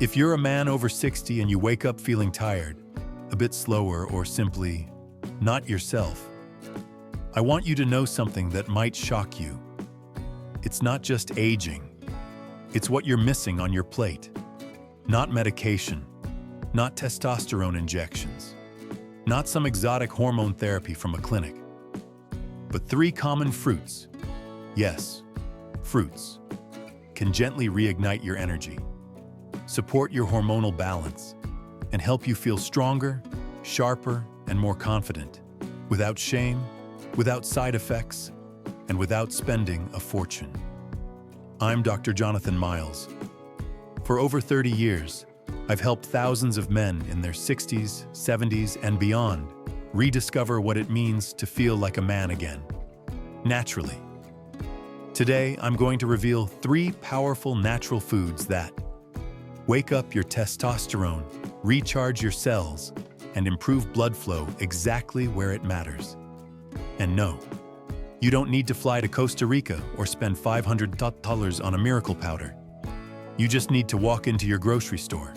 If you're a man over 60 and you wake up feeling tired, a bit slower, or simply not yourself, I want you to know something that might shock you. It's not just aging. It's what you're missing on your plate. Not medication, not testosterone injections, not some exotic hormone therapy from a clinic, but 3 common fruits. Yes, fruits can gently reignite your energy, support your hormonal balance, and help you feel stronger, sharper, and more confident, without shame, without side effects, and without spending a fortune. I'm Dr. Jonathan Miles. For over 30 years, I've helped thousands of men in their 60s, 70s, and beyond rediscover what it means to feel like a man again, naturally. Today, I'm going to reveal 3 powerful natural foods that wake up your testosterone, recharge your cells, and improve blood flow exactly where it matters. And no, you don't need to fly to Costa Rica or spend $500 on a miracle powder. You just need to walk into your grocery store.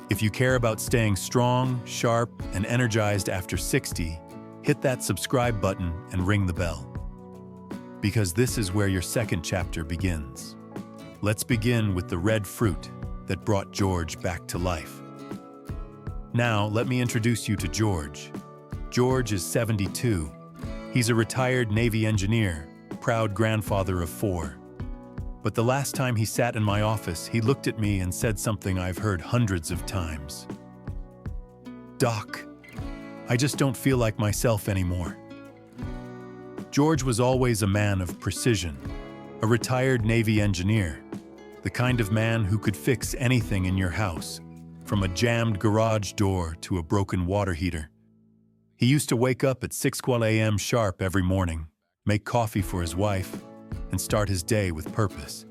If you care about staying strong, sharp, and energized after 60, hit that subscribe button and ring the bell. Because this is where your second chapter begins. Let's begin with the red fruit that brought George back to life. Now, let me introduce you to George. George is 72. He's a retired Navy engineer, proud grandfather of 4. But the last time he sat in my office, he looked at me and said something I've heard hundreds of times. "Doc, I just don't feel like myself anymore." George was always a man of precision, a retired Navy engineer, the kind of man who could fix anything in your house, from a jammed garage door to a broken water heater. He used to wake up at 6 a.m. sharp every morning, make coffee for his wife, and start his day with purpose.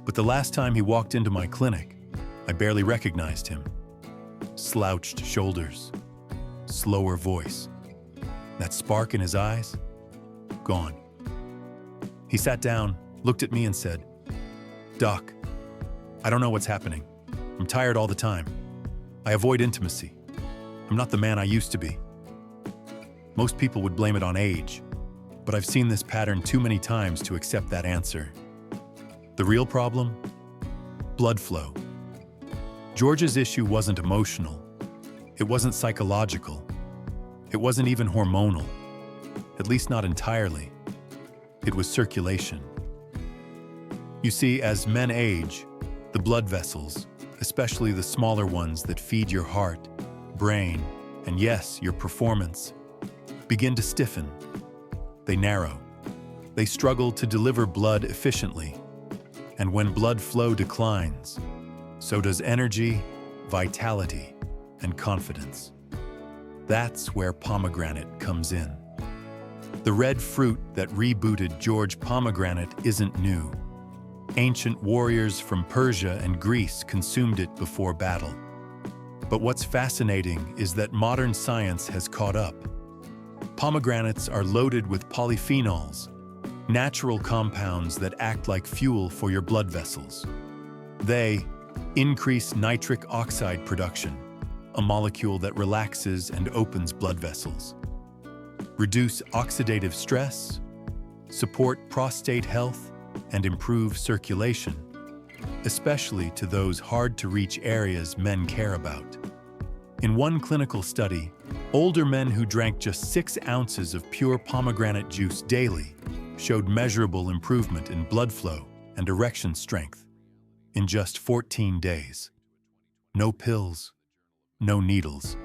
But the last time he walked into my clinic, I barely recognized him. Slouched shoulders, slower voice. That spark in his eyes? Gone. He sat down, looked at me and said, "Doc, I don't know what's happening. I'm tired all the time. I avoid intimacy. I'm not the man I used to be." Most people would blame it on age, but I've seen this pattern too many times to accept that answer. The real problem? Blood flow. George's issue wasn't emotional. It wasn't psychological. It wasn't even hormonal. At least not entirely. It was circulation. You see, as men age, the blood vessels, especially the smaller ones that feed your heart, brain, and yes, your performance, begin to stiffen. They narrow. They struggle to deliver blood efficiently. And when blood flow declines, so does energy, vitality, and confidence. That's where pomegranate comes in. The red fruit that rebooted George Pomegranate isn't new. Ancient warriors from Persia and Greece consumed it before battle. But what's fascinating is that modern science has caught up. Pomegranates are loaded with polyphenols, natural compounds that act like fuel for your blood vessels. They increase nitric oxide production, a molecule that relaxes and opens blood vessels, reduce oxidative stress, support prostate health, and improve circulation, especially to those hard-to-reach areas men care about. In one clinical study, older men who drank just 6 ounces of pure pomegranate juice daily showed measurable improvement in blood flow and erection strength in just 14 days. No pills, no needles.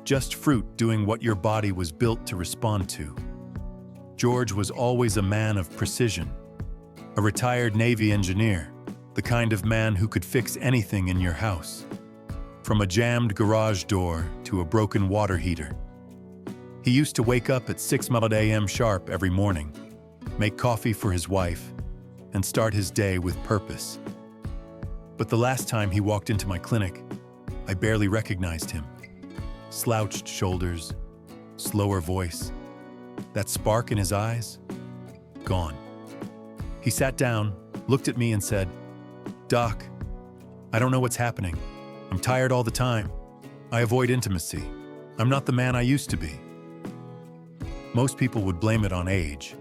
Just fruit doing what your body was built to respond to. George was always a man of precision, a retired Navy engineer, the kind of man who could fix anything in your house, from a jammed garage door to a broken water heater. He used to wake up at 6 a.m. sharp every morning, make coffee for his wife, and start his day with purpose. But the last time he walked into my clinic, I barely recognized him. Slouched shoulders, slower voice, that spark in his eyes, gone. He sat down, looked at me and said, "Doc, I don't know what's happening. I'm tired all the time. I avoid intimacy. I'm not the man I used to be. Most people would blame it on age,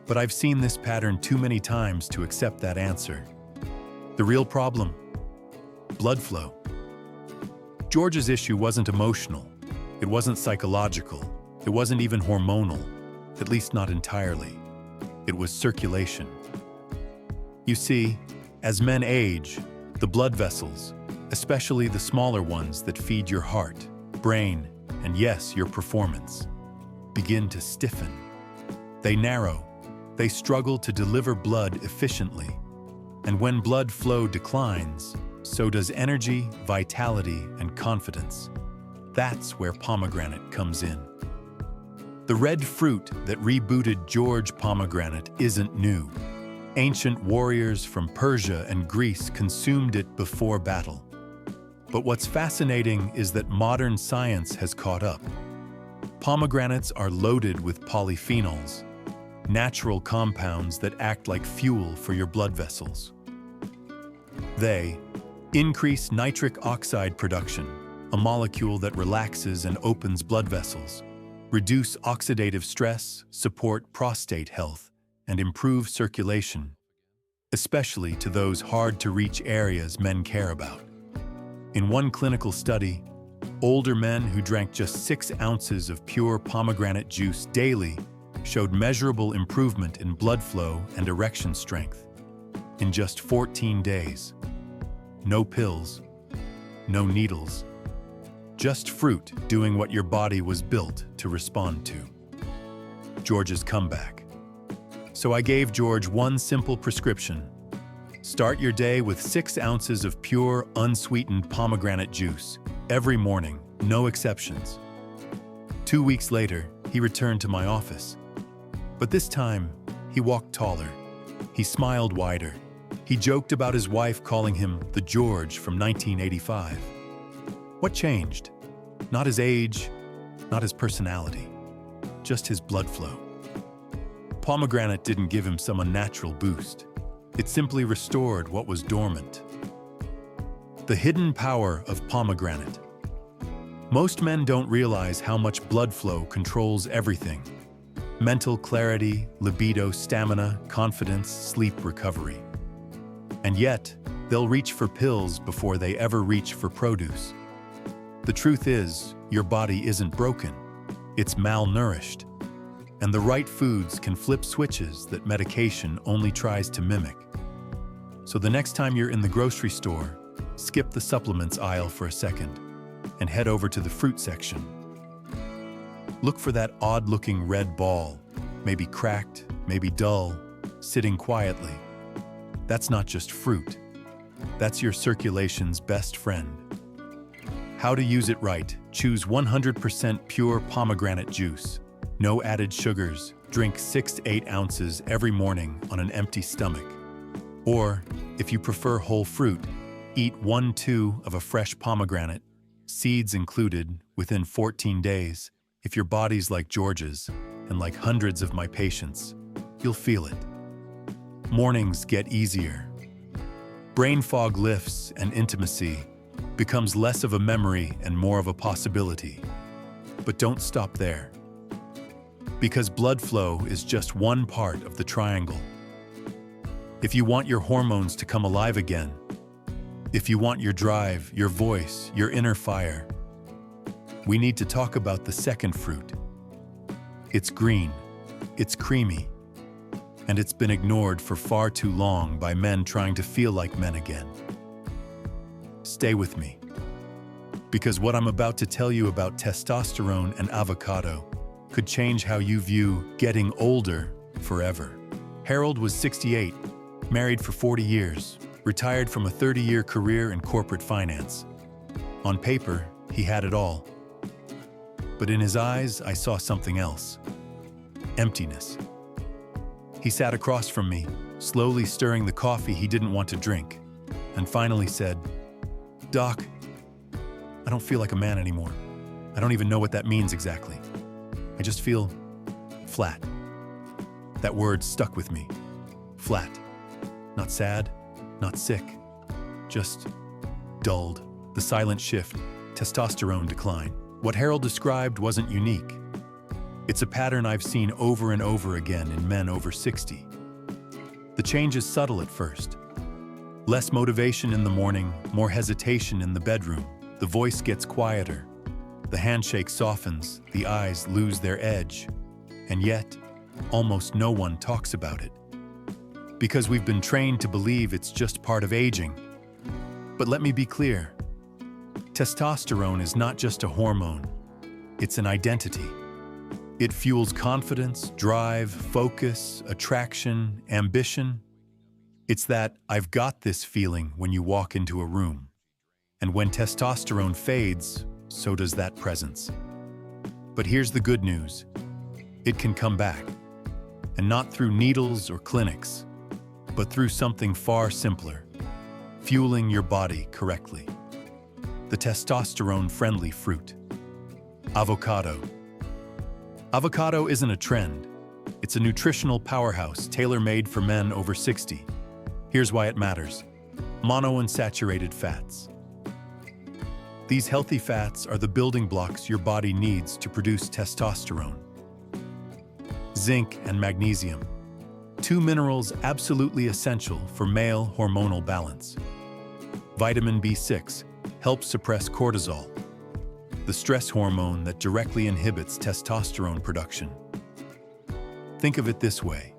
but I've seen this pattern too many times to accept that answer. The real problem? Blood flow. George's issue wasn't emotional. It wasn't psychological. It wasn't even hormonal, at least not entirely. It was circulation. You see, as men age, the blood vessels, especially the smaller ones that feed your heart, brain, and yes, your performance, begin to stiffen. They narrow. They struggle to deliver blood efficiently. And when blood flow declines, so does energy, vitality, and confidence. That's where pomegranate comes in. The red fruit that rebooted George Pomegranate isn't new. Ancient warriors from Persia and Greece consumed it before battle. But what's fascinating is that modern science has caught up. Pomegranates are loaded with polyphenols, natural compounds that act like fuel for your blood vessels. They increase nitric oxide production, a molecule that relaxes and opens blood vessels, reduce oxidative stress, support prostate health, and improve circulation, especially to those hard-to-reach areas men care about. In one clinical study, older men who drank just 6 ounces of pure pomegranate juice daily showed measurable improvement in blood flow and erection strength in just 14 days. No pills, no needles, just fruit doing what your body was built to respond to. George's comeback. So I gave George one simple prescription. Start your day with 6 ounces of pure, unsweetened pomegranate juice every morning, no exceptions. 2 weeks later, he returned to my office. But this time, he walked taller. He smiled wider. He joked about his wife calling him the George from 1985. What changed? Not his age, not his personality, just his blood flow. Pomegranate didn't give him some unnatural boost. It simply restored what was dormant. The hidden power of pomegranate. Most men don't realize how much blood flow controls everything. Mental clarity, libido, stamina, confidence, sleep recovery. And yet, they'll reach for pills before they ever reach for produce. The truth is, your body isn't broken. It's malnourished. And the right foods can flip switches that medication only tries to mimic. So the next time you're in the grocery store, skip the supplements aisle for a second and head over to the fruit section. Look for that odd-looking red ball, maybe cracked, maybe dull, sitting quietly. That's not just fruit. That's your circulation's best friend. How to use it right. Choose 100% pure pomegranate juice. No added sugars. Drink 6 to 8 ounces every morning on an empty stomach. Or, if you prefer whole fruit, eat 1-2 of a fresh pomegranate, seeds included, within 14 days. If your body's like George's, and like hundreds of my patients, you'll feel it. Mornings get easier. Brain fog lifts and intimacy becomes less of a memory and more of a possibility. But don't stop there. Because blood flow is just one part of the triangle. If you want your hormones to come alive again, if you want your drive, your voice, your inner fire, we need to talk about the second fruit. It's green, it's creamy, and it's been ignored for far too long by men trying to feel like men again. Stay with me, because what I'm about to tell you about testosterone and avocado could change how you view getting older forever. Harold was 68, married for 40 years, retired from a 30-year career in corporate finance. On paper, he had it all. But in his eyes, I saw something else. Emptiness. He sat across from me, slowly stirring the coffee he didn't want to drink, and finally said, "Doc, I don't feel like a man anymore. I don't even know what that means exactly. I just feel flat." That word stuck with me. Flat. Not sad, not sick, just dulled, the silent shift, testosterone decline. What Harold described wasn't unique. It's a pattern I've seen over and over again in men over 60. The change is subtle at first. Less motivation in the morning, more hesitation in the bedroom. The voice gets quieter. The handshake softens, the eyes lose their edge. And yet, almost no one talks about it. Because we've been trained to believe it's just part of aging. But let me be clear. Testosterone is not just a hormone. It's an identity. It fuels confidence, drive, focus, attraction, ambition. It's that "I've got this" feeling when you walk into a room. And when testosterone fades, so does that presence. But here's the good news. It can come back. And not through needles or clinics, but through something far simpler: fueling your body correctly. The testosterone-friendly fruit. Avocado. Avocado isn't a trend. It's a nutritional powerhouse tailor-made for men over 60. Here's why it matters. Monounsaturated fats. These healthy fats are the building blocks your body needs to produce testosterone. Zinc and magnesium. Two minerals absolutely essential for male hormonal balance. Vitamin B6 helps suppress cortisol, the stress hormone that directly inhibits testosterone production. Think of it this way.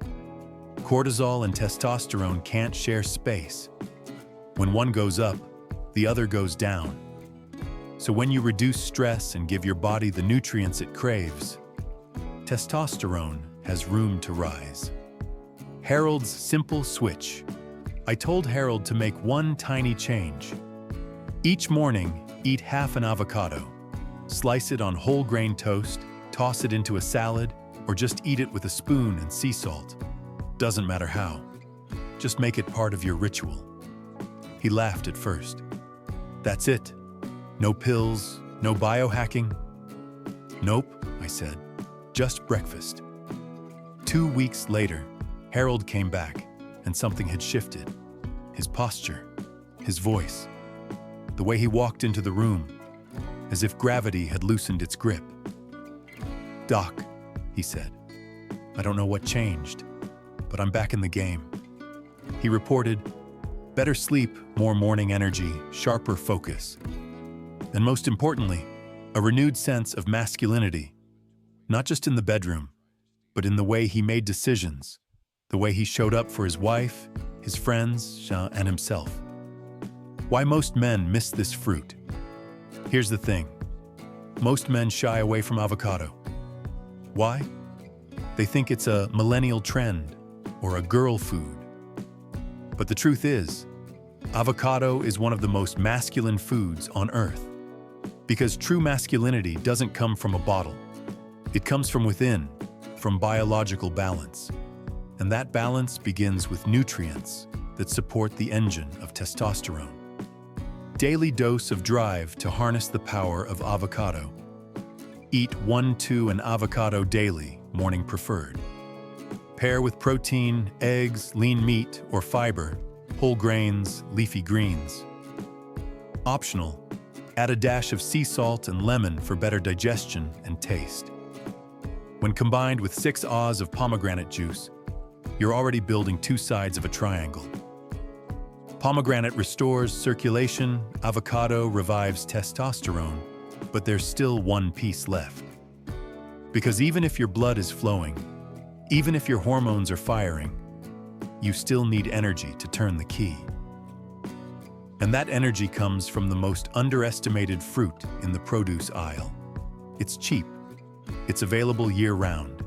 Cortisol and testosterone can't share space. When one goes up, the other goes down. So when you reduce stress and give your body the nutrients it craves, testosterone has room to rise. Harold's simple switch. I told Harold to make one tiny change. Each morning, eat half an avocado. Slice it on whole grain toast, toss it into a salad, or just eat it with a spoon and sea salt. Doesn't matter how. Just make it part of your ritual. He laughed at first. That's it? No pills, no biohacking? Nope, I said. Just breakfast. 2 weeks later, Harold came back, and something had shifted. His posture, his voice, the way he walked into the room, as if gravity had loosened its grip. "Doc," he said, "I don't know what changed, but I'm back in the game." He reported, better sleep, more morning energy, sharper focus, and most importantly, a renewed sense of masculinity, not just in the bedroom, but in the way he made decisions, the way he showed up for his wife, his friends, and himself. Why most men miss this fruit? Here's the thing. Most men shy away from avocado. Why? They think it's a millennial trend or a girl food. But the truth is, avocado is one of the most masculine foods on earth. Because true masculinity doesn't come from a bottle. It comes from within, from biological balance. And that balance begins with nutrients that support the engine of testosterone. Daily dose of drive to harness the power of avocado. Eat 1-2 an avocado daily, morning preferred. Pair with protein, eggs, lean meat, or fiber, whole grains, leafy greens. Optional, add a dash of sea salt and lemon for better digestion and taste. When combined with 6 oz of pomegranate juice, you're already building 2 sides of a triangle. Pomegranate restores circulation, avocado revives testosterone, but there's still one piece left. Because even if your blood is flowing, even if your hormones are firing, you still need energy to turn the key. And that energy comes from the most underestimated fruit in the produce aisle. It's cheap, it's available year-round,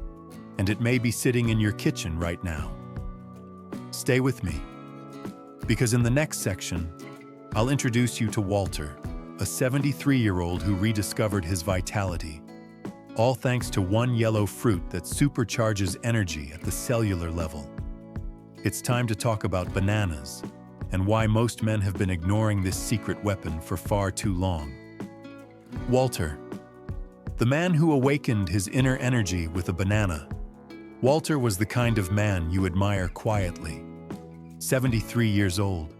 and it may be sitting in your kitchen right now. Stay with me, because in the next section, I'll introduce you to Walter, a 73-year-old who rediscovered his vitality, all thanks to one yellow fruit that supercharges energy at the cellular level. It's time to talk about bananas, and why most men have been ignoring this secret weapon for far too long. Walter, the man who awakened his inner energy with a banana. Walter was the kind of man you admire quietly. 73 years old,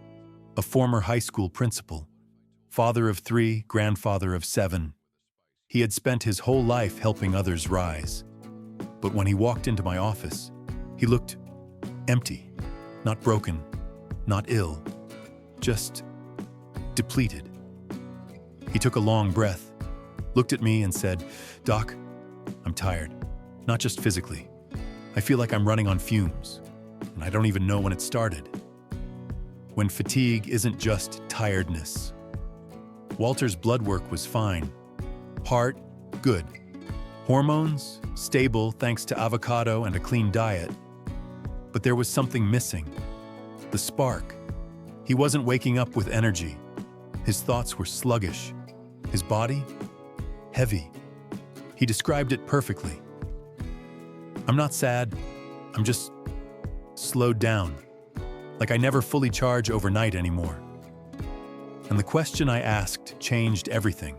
a former high school principal, father of 3, grandfather of 7. He had spent his whole life helping others rise. But when he walked into my office, he looked empty, not broken, not ill, just depleted. He took a long breath, looked at me and said, "Doc, I'm tired, not just physically. I feel like I'm running on fumes, and I don't even know when it started." When fatigue isn't just tiredness. Walter's blood work was fine. Heart, good. Hormones, stable thanks to avocado and a clean diet. But there was something missing. The spark. He wasn't waking up with energy. His thoughts were sluggish. His body, heavy. He described it perfectly. "I'm not sad. I'm just slowed down. Like I never fully charge overnight anymore." And the question I asked changed everything.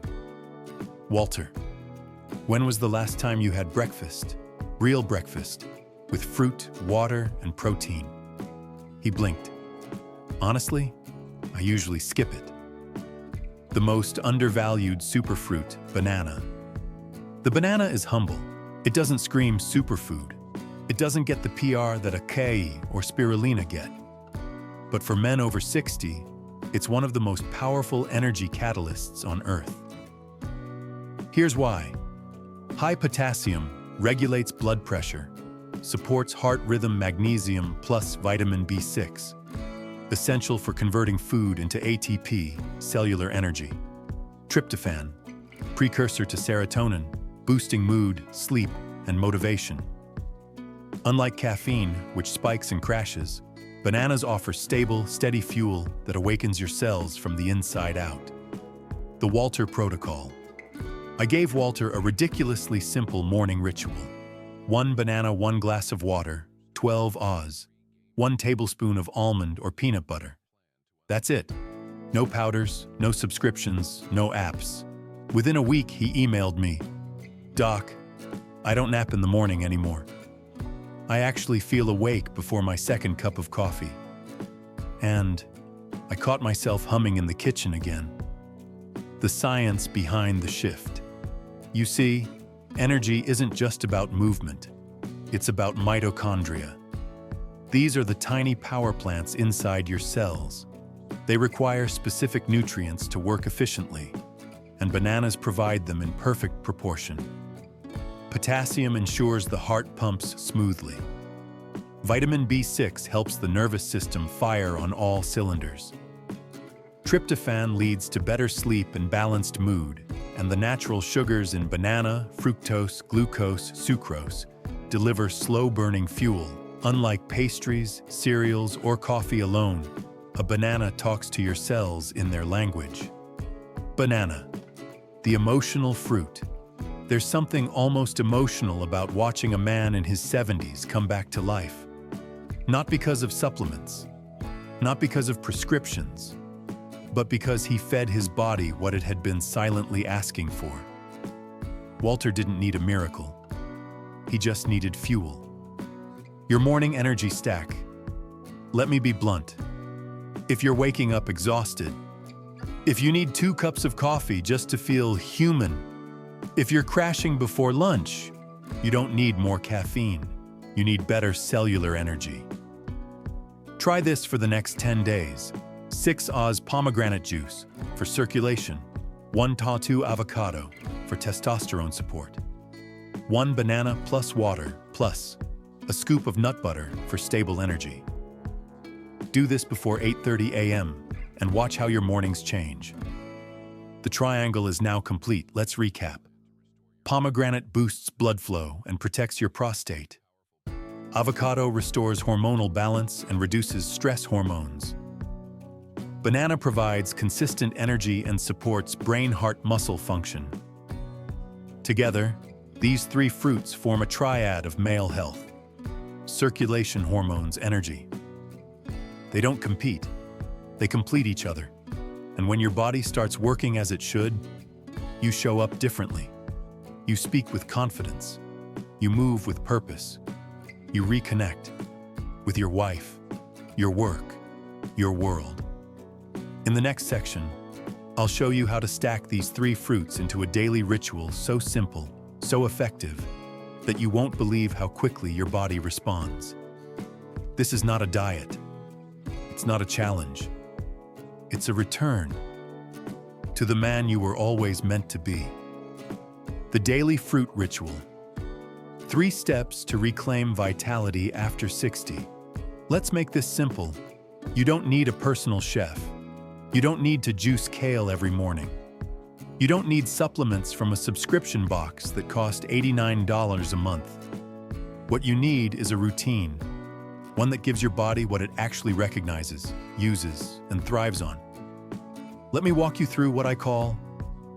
"Walter, when was the last time you had breakfast? Real breakfast, with fruit, water, and protein?" He blinked. "Honestly, I usually skip it. The most undervalued superfruit, banana. The banana is humble. It doesn't scream superfood. It doesn't get the PR that acai or spirulina get. But for men over 60, it's one of the most powerful energy catalysts on Earth. Here's why. High potassium regulates blood pressure, supports heart rhythm. Magnesium plus vitamin B6, essential for converting food into ATP, cellular energy. Tryptophan, precursor to serotonin, boosting mood, sleep, and motivation. Unlike caffeine, which spikes and crashes, bananas offer stable, steady fuel that awakens your cells from the inside out. The Walter Protocol. I gave Walter a ridiculously simple morning ritual. 1 banana, 1 glass of water, 12 Oz, 1 tablespoon of almond or peanut butter. That's it. No powders, no subscriptions, no apps. Within a week, he emailed me, "Doc, I don't nap in the morning anymore. I actually feel awake before my second cup of coffee." And I caught myself humming in the kitchen again. The science behind the shift. You see, energy isn't just about movement. It's about mitochondria. These are the tiny power plants inside your cells. They require specific nutrients to work efficiently, and bananas provide them in perfect proportion. Potassium ensures the heart pumps smoothly. Vitamin B6 helps the nervous system fire on all cylinders. Tryptophan leads to better sleep and balanced mood, and the natural sugars in banana, fructose, glucose, sucrose, deliver slow-burning fuel. Unlike pastries, cereals, or coffee alone, a banana talks to your cells in their language. Banana, the emotional fruit. There's something almost emotional about watching a man in his 70s come back to life. Not because of supplements, not because of prescriptions, but because he fed his body what it had been silently asking for. Walter didn't need a miracle. He just needed fuel. Your morning energy stack. Let me be blunt. If you're waking up exhausted, if you need 2 cups of coffee just to feel human, if you're crashing before lunch, you don't need more caffeine. You need better cellular energy. Try this for the next 10 days. 6 Oz pomegranate juice for circulation, 1 Tatu avocado for testosterone support, 1 banana plus water plus a scoop of nut butter for stable energy. Do this before 8:30 a.m. and watch how your mornings change. The triangle is now complete. Let's recap. Pomegranate boosts blood flow and protects your prostate. Avocado restores hormonal balance and reduces stress hormones. Banana provides consistent energy and supports brain-heart-muscle function. Together, these 3 fruits form a triad of male health. Circulation hormones, energy. They don't compete, they complete each other. And when your body starts working as it should, you show up differently. You speak with confidence. You move with purpose. You reconnect with your wife, your work, your world. In the next section, I'll show you how to stack these 3 fruits into a daily ritual so simple, so effective, that you won't believe how quickly your body responds. This is not a diet. It's not a challenge. It's a return to the man you were always meant to be. The daily fruit ritual. 3 steps to reclaim vitality after 60. Let's make this simple. You don't need a personal chef. You don't need to juice kale every morning. You don't need supplements from a subscription box that cost $89 a month. What you need is a routine, one that gives your body what it actually recognizes, uses, and thrives on. Let me walk you through what I call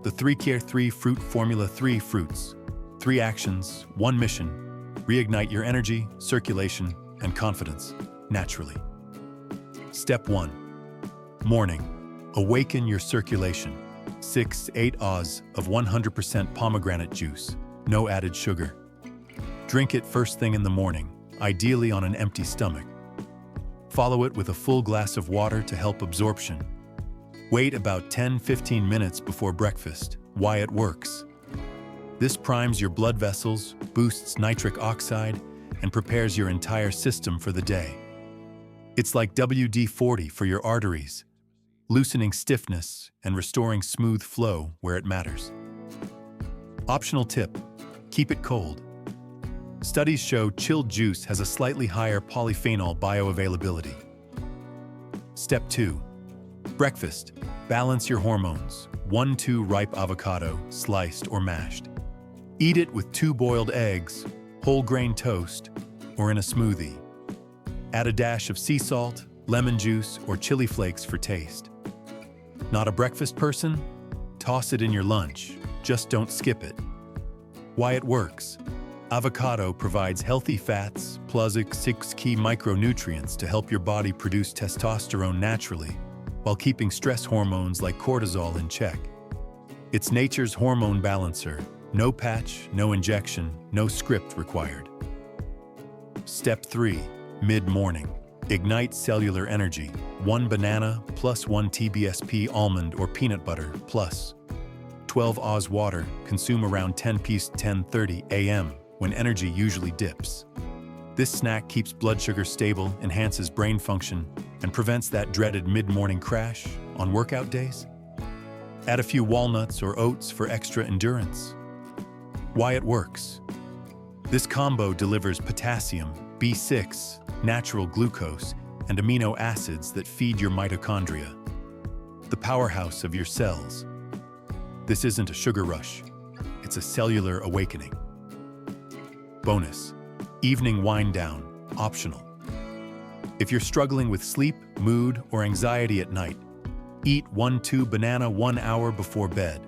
the 3-Care 3 Fruit Formula. 3 fruits, 3 actions, 1 mission. Reignite your energy, circulation, and confidence naturally. Step 1. Morning. Awaken your circulation. 6-8 oz of 100% pomegranate juice, no added sugar. Drink it first thing in the morning, ideally on an empty stomach. Follow it with a full glass of water to help absorption. Wait about 10-15 minutes before breakfast. Why it works. This primes your blood vessels, boosts nitric oxide, and prepares your entire system for the day. It's like WD-40 for your arteries, loosening stiffness and restoring smooth flow where it matters. Optional tip: keep it cold. Studies show chilled juice has a slightly higher polyphenol bioavailability. Step 2. Breakfast. Balance your hormones. 1-2 ripe avocado, sliced or mashed. Eat it with 2 boiled eggs, whole grain toast, or in a smoothie. Add a dash of sea salt, lemon juice, or chili flakes for taste. Not a breakfast person? Toss it in your lunch. Just don't skip it. Why it works. Avocado provides healthy fats plus 6 key micronutrients to help your body produce testosterone naturally, while keeping stress hormones like cortisol in check. It's nature's hormone balancer. No patch, no injection, no script required. Step 3. Mid-morning. Ignite cellular energy. 1 banana plus 1 TBSP almond or peanut butter plus 12 oz water. Consume around 10:30 a.m. when energy usually dips. This snack keeps blood sugar stable, enhances brain function, and prevents that dreaded mid-morning crash on workout days. Add a few walnuts or oats for extra endurance. Why it works. This combo delivers potassium, B6, natural glucose, and amino acids that feed your mitochondria, the powerhouse of your cells. This isn't a sugar rush. It's a cellular awakening. Bonus. Evening wind down, optional. If you're struggling with sleep, mood, or anxiety at night, eat 1-2 banana 1 hour before bed.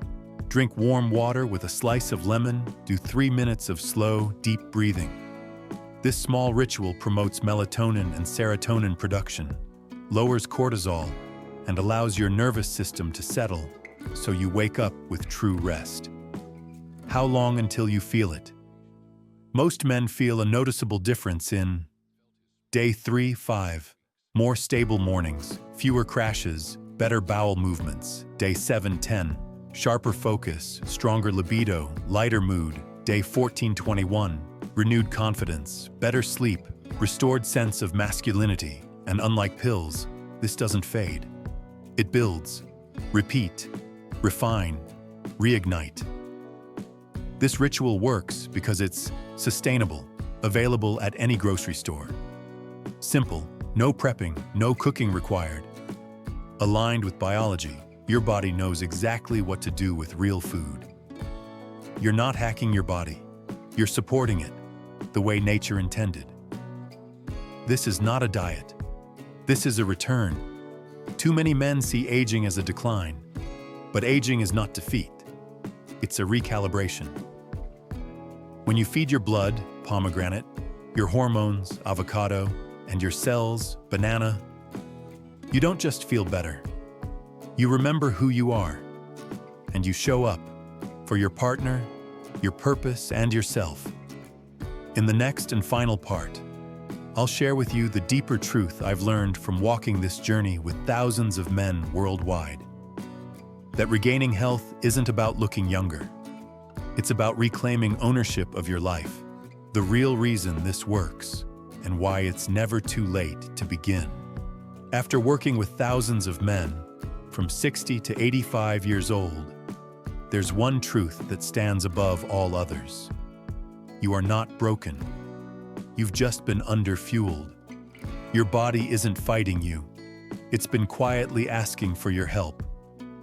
Drink warm water with a slice of lemon. Do 3 minutes of slow, deep breathing. This small ritual promotes melatonin and serotonin production, lowers cortisol, and allows your nervous system to settle so you wake up with true rest. How long until you feel it? Most men feel a noticeable difference in day 3-5, more stable mornings, fewer crashes, better bowel movements. Day 7-10, sharper focus, stronger libido, lighter mood. Day 14-21, renewed confidence, better sleep, restored sense of masculinity. And unlike pills, this doesn't fade. It builds, repeat, refine, reignite. This ritual works because it's sustainable, available at any grocery store. Simple, no prepping, no cooking required. Aligned with biology, your body knows exactly what to do with real food. You're not hacking your body. You're supporting it, the way nature intended. This is not a diet. This is a return. Too many men see aging as a decline, but aging is not defeat. It's a recalibration. When you feed your blood, pomegranate, your hormones, avocado, and your cells, banana, you don't just feel better. You remember who you are, and you show up for your partner, your purpose, and yourself. In the next and final part, I'll share with you the deeper truth I've learned from walking this journey with thousands of men worldwide. that regaining health isn't about looking younger. It's about reclaiming ownership of your life, the real reason this works, and why it's never too late to begin. After working with thousands of men, from 60 to 85 years old, there's one truth that stands above all others. You are not broken. You've just been underfueled. Your body isn't fighting you. It's been quietly asking for your help.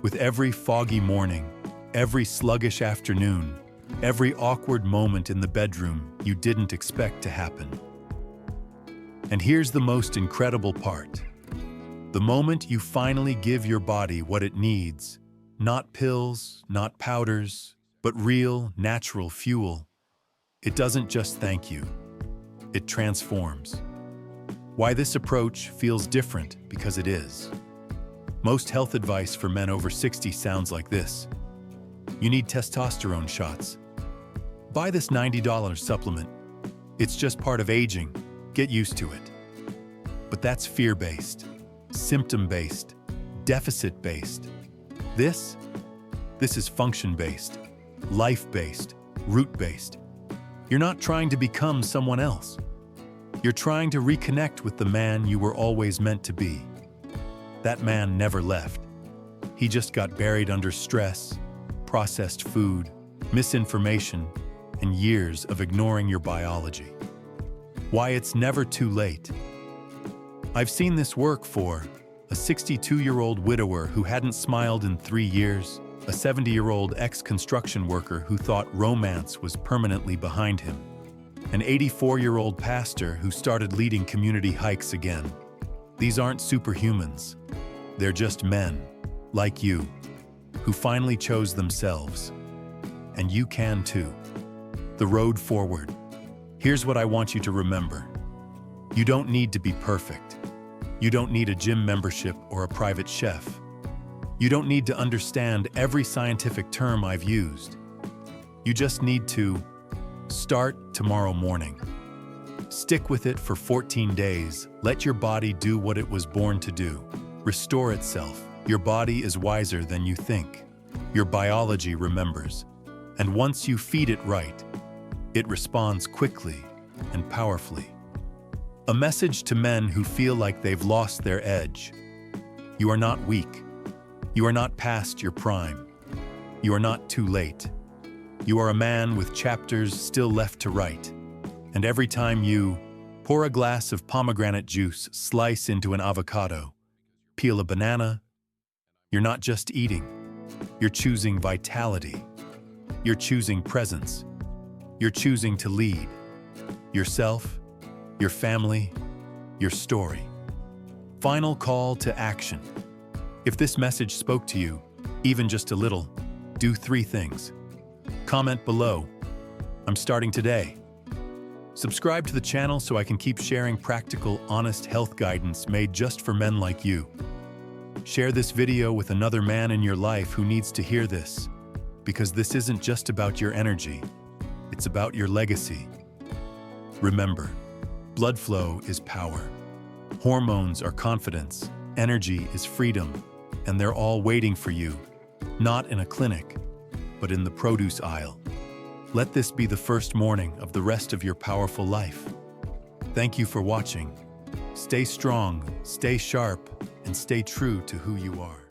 With every foggy morning, every sluggish afternoon, every awkward moment in the bedroom you didn't expect to happen. And here's the most incredible part. The moment you finally give your body what it needs, not pills, not powders, but real, natural fuel, it doesn't just thank you. It transforms. Why this approach feels different because it is. Most health advice for men over 60 sounds like this. You need testosterone shots. Buy this $90 supplement. It's just part of aging. Get used to it. But that's fear-based, symptom-based, deficit-based. This is function-based, life-based, root-based. You're not trying to become someone else. You're trying to reconnect with the man you were always meant to be. That man never left. He just got buried under stress, processed food, misinformation, and years of ignoring your biology. Why it's never too late. I've seen this work for a 62-year-old widower who hadn't smiled in 3 years, a 70-year-old ex-construction worker who thought romance was permanently behind him, an 84-year-old pastor who started leading community hikes again. These aren't superhumans. They're just men, like you, who finally chose themselves. And you can too. The road forward. Here's what I want you to remember. You don't need to be perfect. You don't need a gym membership or a private chef. You don't need to understand every scientific term I've used. You just need to start tomorrow morning. Stick with it for 14 days. Let your body do what it was born to do. Restore itself. Your body is wiser than you think. Your biology remembers. And once you feed it right, it responds quickly and powerfully. A message to men who feel like they've lost their edge. You are not weak. You are not past your prime. You are not too late. You are a man with chapters still left to write. And every time you pour a glass of pomegranate juice, slice into an avocado, peel a banana, you're not just eating. You're choosing vitality. You're choosing presence. You're choosing to lead yourself, your family, your story. Final call to action. If this message spoke to you, even just a little, do 3 things. Comment below. I'm starting today. Subscribe to the channel so I can keep sharing practical, honest health guidance made just for men like you. Share this video with another man in your life who needs to hear this, because this isn't just about your energy, it's about your legacy. Remember, blood flow is power. Hormones are confidence. Energy is freedom. And they're all waiting for you, not in a clinic, but in the produce aisle. Let this be the first morning of the rest of your powerful life. Thank you for watching. Stay strong, stay sharp, and stay true to who you are.